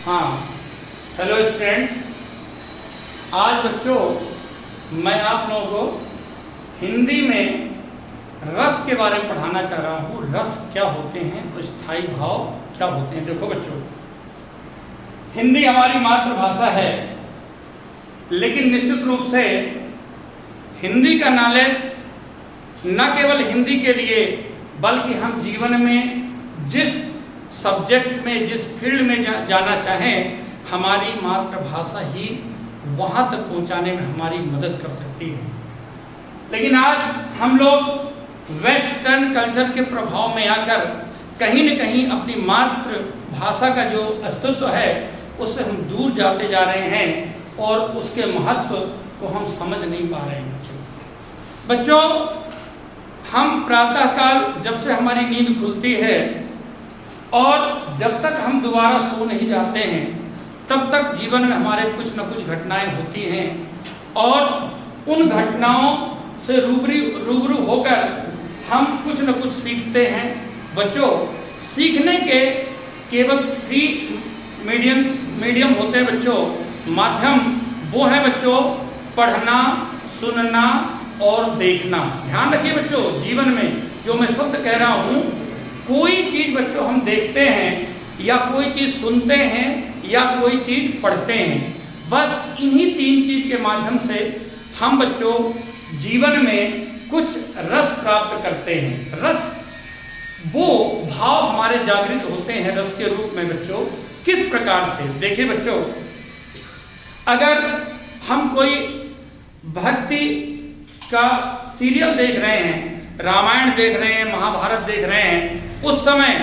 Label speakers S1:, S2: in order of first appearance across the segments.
S1: हाँ, hello students. आज बच्चों मैं आप लोगों को हिंदी में रस के बारे में पढ़ाना चाह रहा हूँ। रस क्या होते हैं और स्थायी भाव क्या होते हैं। देखो बच्चों, हिंदी हमारी मातृभाषा है, लेकिन निश्चित रूप से हिंदी का नॉलेज न केवल हिंदी के लिए बल्कि हम जीवन में जिस सब्जेक्ट में जिस फील्ड में जाना चाहें, हमारी मातृभाषा ही वहाँ तक पहुँचाने में हमारी मदद कर सकती है। लेकिन आज हम लोग वेस्टर्न कल्चर के प्रभाव में आकर कहीं न कहीं अपनी मातृभाषा का जो अस्तित्व है उससे हम दूर जाते जा रहे हैं और उसके महत्व को हम समझ नहीं पा रहे हैं। बच्चों, हम प्रातःकाल जब से हमारी नींद खुलती है और जब तक हम दोबारा सो नहीं जाते हैं, तब तक जीवन में हमारे कुछ न कुछ घटनाएं होती हैं और उन घटनाओं से रूबरू होकर हम कुछ न कुछ सीखते हैं। बच्चों, सीखने के केवल 3 मीडियम होते हैं बच्चों, माध्यम। वो है बच्चों पढ़ना, सुनना और देखना। ध्यान रखिए बच्चों, जीवन में जो मैं शब्द कह रहा हूँ, कोई चीज़ बच्चों हम देखते हैं या कोई चीज़ सुनते हैं या कोई चीज़ पढ़ते हैं, बस इन्हीं 3 चीज़ के माध्यम से हम बच्चों जीवन में कुछ रस प्राप्त करते हैं। रस वो भाव हमारे जागृत होते हैं रस के रूप में बच्चों। किस प्रकार से? देखिए बच्चों, अगर हम कोई भक्ति का सीरियल देख रहे हैं, रामायण देख रहे हैं, महाभारत देख रहे हैं, उस समय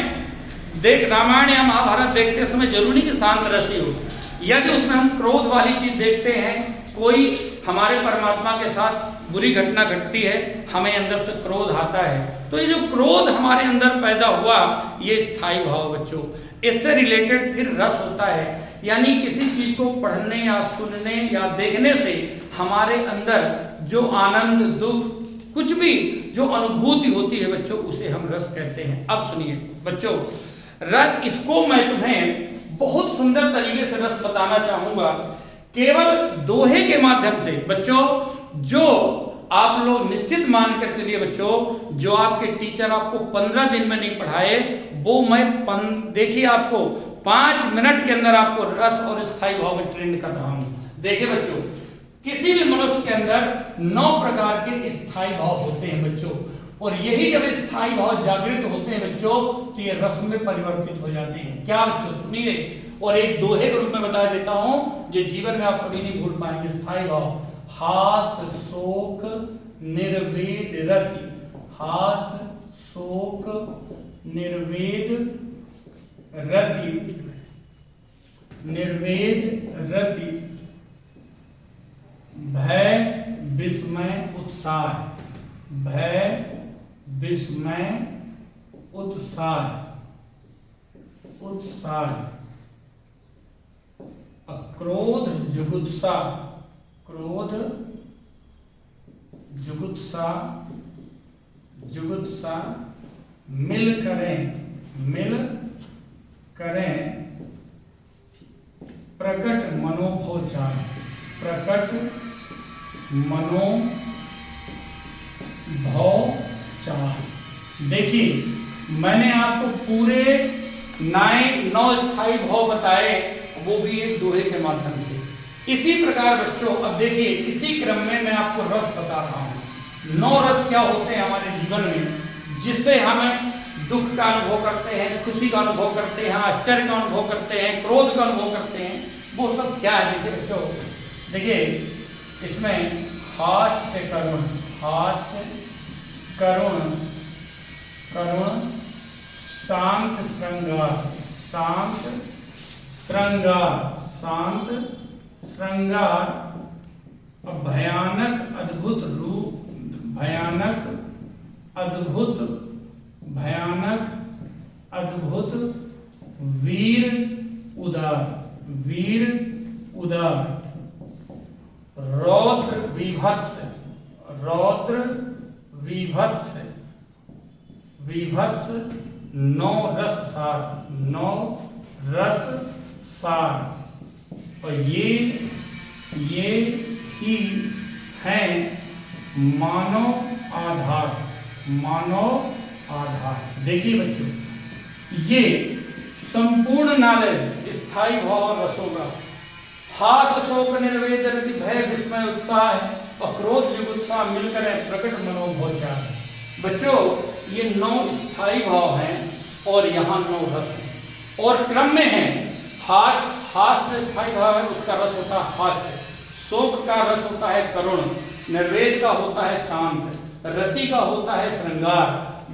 S1: रामायण या महाभारत देखते समय जरूरी कि शांत रस ही हो। यदि उसमें हम क्रोध वाली चीज देखते हैं, कोई हमारे परमात्मा के साथ बुरी घटना घटती है, हमें अंदर से क्रोध आता है, तो ये जो क्रोध हमारे अंदर पैदा हुआ, ये स्थायी भाव बच्चों। इससे रिलेटेड फिर रस होता है, यानी किसी चीज को पढ़ने या सुनने या देखने से हमारे अंदर जो आनंद, दुख, कुछ भी जो अनुभूति होती है बच्चों, उसे हम रस कहते हैं। अब सुनिए बच्चों, रस, इसको मैं तुम्हें बहुत सुंदर तरीके से रस बताना चाहूंगा, केवल दोहे के माध्यम से। बच्चों, जो आप लोग निश्चित मानकर चलिए बच्चों, जो आपके टीचर आपको 15 दिन में नहीं पढ़ाए, वो मैं देखिए आपको 5 मिनट के अंदर आपको रस और स्थायी भाव में ट्रेंड कर रहा हूं। देखिए बच्चों, किसी भी मनुष्य के अंदर 9 प्रकार के स्थायी भाव होते हैं बच्चों, और यही जब स्थायी भाव जागृत होते हैं बच्चों, तो ये रस में परिवर्तित हो जाते हैं। क्या बच्चों? सुनिए, और एक दोहे के रूप में बता देता हूं जो जीवन में आप कभी नहीं भूल पाएंगे। स्थायी भाव: हास शोक निर्वेद रति। हास शोक निर्वेद रति। निर्वेद रति। भय विस्मय उत्साह। भय विस्मय उत्साह। उत्साह। क्रोध जुगुप्सा। क्रोध जुगुप्सा। जुगुप्सा। मिल करें। मिल करें। प्रकट मनोभोचार। प्रकट मनोभव चाह। देखिए, मैंने आपको पूरे 9 स्थायी भाव बताए, वो भी एक दोहे के माध्यम से। इसी प्रकार बच्चों, अब देखिए, इसी क्रम में मैं आपको रस बता रहा हूं। 9 रस क्या होते हैं हमारे जीवन में, जिससे हमें दुख का अनुभव करते हैं, खुशी का अनुभव करते हैं, आश्चर्य का अनुभव करते हैं, क्रोध का अनुभव करते हैं। वो सब क्या है? देखिए बच्चों, देखिए इसमें हास्य करुण। हास्य करुण। करुण। शांत श्रृंगार। शांत श्रृंगार। शांत श्रृंगार। भयानक अद्भुत रूप। भयानक अद्भुत। भयानक अद्भुत। वीर उदार। वीर उदार। रौद्र विभत्स। रौद्र विभत्स। विभत्स। 9 रस सार। 9 रस सार। और ये ही हैं मानव आधार। मानव आधार। देखिए बच्चों, ये संपूर्ण नॉलेज स्थायी भाव और रसों का हास शोक निर्वेद रति भय विस्मय उत्साह और क्रोध जुगुत्साह मिलकर प्रकट मनोभोचार। बच्चों, ये 9 स्थायी भाव हैं और यहाँ 9 रस हैं और क्रम में है। हास में स्थायी भाव है, उसका रस होता है हास्य। शोक का रस होता है करुण। निर्वेद का होता है शांत। रति का होता है श्रृंगार।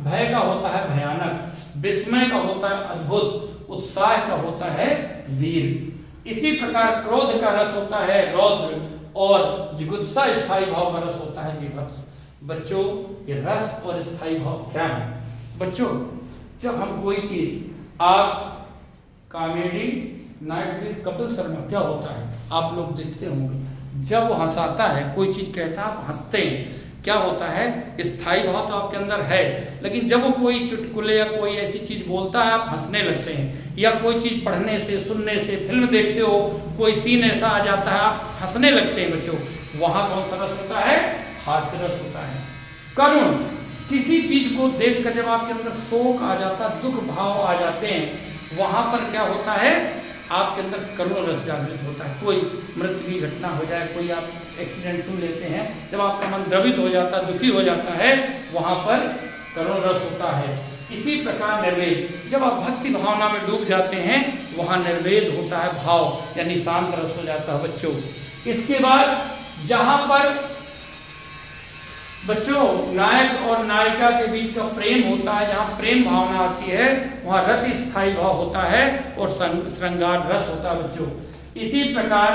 S1: भय का होता है भयानक। विस्मय का होता है अद्भुत। उत्साह का होता है वीर। इसी प्रकार क्रोध का रस होता है रौद्र और जुगुत्सा स्थायी भाव का रस होता है विभत्स। बच्चों, ये रस और स्थायी भाव क्या है? बच्चों, जब हम कोई चीज, आप comedy night with Kapil Sharma क्या होता है आप लोग देखते होंगे, जब वो हंसाता है, कोई चीज कहता है आप हंसते हैं, क्या होता है? स्थायी भाव तो आपके अंदर है, लेकिन जब वो कोई चुटकुले या कोई ऐसी चीज बोलता है आप हंसने लगते हैं। या कोई चीज पढ़ने से, सुनने से, फिल्म देखते हो, कोई सीन ऐसा आ जाता है आप हंसने लगते हैं। बच्चों, वहां कौन सा रस होता है? हास्य रस होता है। करुण, किसी चीज को देखकर जब आपके अंदर शोक आ जाता है, दुख भाव आ जाते हैं, वहां पर क्या होता है? आपके अंदर करुण रस जागृत होता है। कोई मृत्यु की घटना हो जाए, कोई आप एक्सीडेंट सुन लेते हैं, जब आपका मन द्रवित हो जाता है, दुखी हो जाता है, वहां पर करुण रस होता है। इसी प्रकार निर्वेद, जब आप भक्ति भावना में डूब जाते हैं, वहां निर्वेद होता है भाव, यानी शांत रस हो जाता है। बच्चों, इसके बाद जहां पर बच्चों नायक और नायिका के बीच का प्रेम होता है, जहाँ प्रेम भावना आती है, वहाँ रति स्थायी भाव होता है और श्रृंगार रस होता है। बच्चों, इसी प्रकार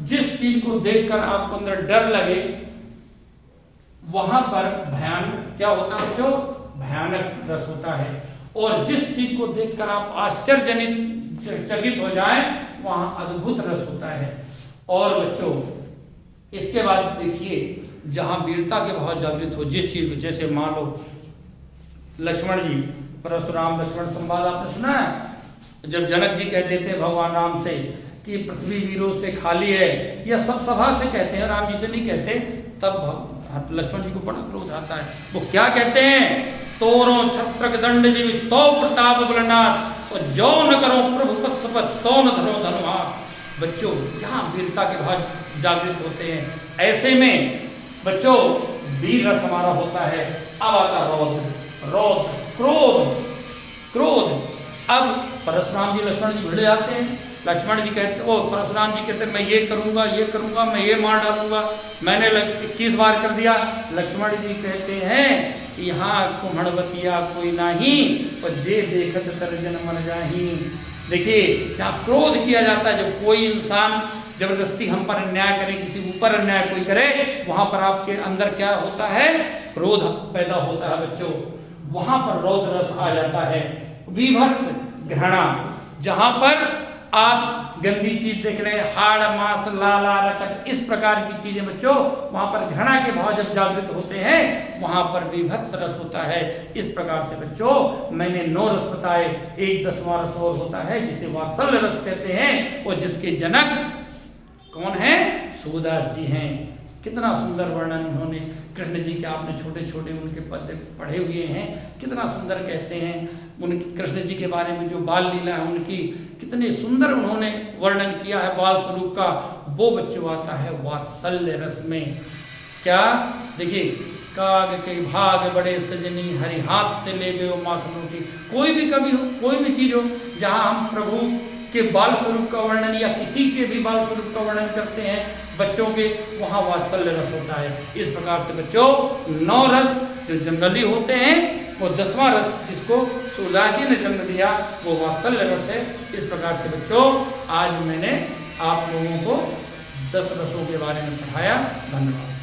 S1: जिस चीज को देखकर आपको अंदर डर लगे, वहां पर भयानक क्या होता है बच्चों? भयानक रस होता है। और जिस चीज को देखकर आप आश्चर्यचकित हो जाएं, वहां अद्भुत रस होता है। और बच्चों, इसके बाद देखिए, जहां वीरता के भाव जागृत हो, जिस चीज को, जैसे मान लो लक्ष्मण जी, परशुराम लक्ष्मण संवाद आपने सुना है, जब जनक जी कहते थे भगवान राम से कि पृथ्वी वीरों से खाली है, या सब सभा से कहते हैं, राम जी से नहीं कहते, तब लक्ष्मण जी को बड़ा क्रोध आता है। वो क्या कहते हैं? तोरो छत्रक दंड जीवी तो प्रताप बलनाथ और जो न करो प्रभु पक्षपत तो न धरो धनुहाथ। बच्चों, यहाँ वीरता के भाव जागृत होते हैं। ऐसे में बच्चों वीर रस हमारा होता है। अब आता रौद्र, क्रोध। अब परशुराम जी लक्ष्मण जी भिड़ जाते हैं। लक्ष्मण जी कहते, ओ परशुराम जी कहते मैं ये करूंगा, मैं ये मार डालूंगा, मैंने 21 बार कर दिया। लक्ष्मण जी कहते हैं यहाँ कुम्हड़वतिया कोई नहीं और जे देखत तर्जन मन जाही। देखिए, जहाँ क्रोध किया जाता है, जब कोई इंसान जबरदस्ती हम पर अन्याय करे, किसी ऊपर अन्याय कोई करे, वहां पर आपके अंदर क्या होता है? क्रोध पैदा होता है। बच्चों, वहां पर रौद्र रस आ जाता है। विभत्स, घृणा, जहां पर आप गंदी चीज देख रहे हैं, हाड़ मांस लाला रकत, इस प्रकार की चीजें बच्चों, वहां पर घृणा के भाव जब जागृत होते हैं, वहां पर विभत्स रस होता है। इस प्रकार से बच्चों मैंने 9 रस बताए। एक 10वां रस और होता है जिसे वात्सल्य रस कहते हैं, और जिसके जनक कौन है? सूरदास जी हैं। कितना सुंदर वर्णन उन्होंने कृष्ण जी के, आपने छोटे छोटे उनके पद्य पढ़े हुए हैं, कितना सुंदर कहते हैं उनकी, कृष्ण जी के बारे में जो बाल लीला है उनकी, कितने सुंदर उन्होंने वर्णन किया है बाल स्वरूप का। वो बच्चों आता है वात्सल्य रस में। क्या? देखिए, काग के भाग बड़े सजनी हरि हाथ से ले गए माखनों की। कोई भी कवि हो, कोई भी चीज हो, जहाँ हम प्रभु के बाल स्वरूप का वर्णन या किसी के भी बाल स्वरूप का वर्णन करते हैं बच्चों के, वहां वात्सल्य रस होता है। इस प्रकार से बच्चों 9 रस जो जनरली होते हैं, वो 10वां रस जिसको सूरदास जी ने जन्म दिया, वो वात्सल्य रस है। इस प्रकार से बच्चों आज मैंने आप लोगों को 10 रसों के बारे में पढ़ाया। धन्यवाद।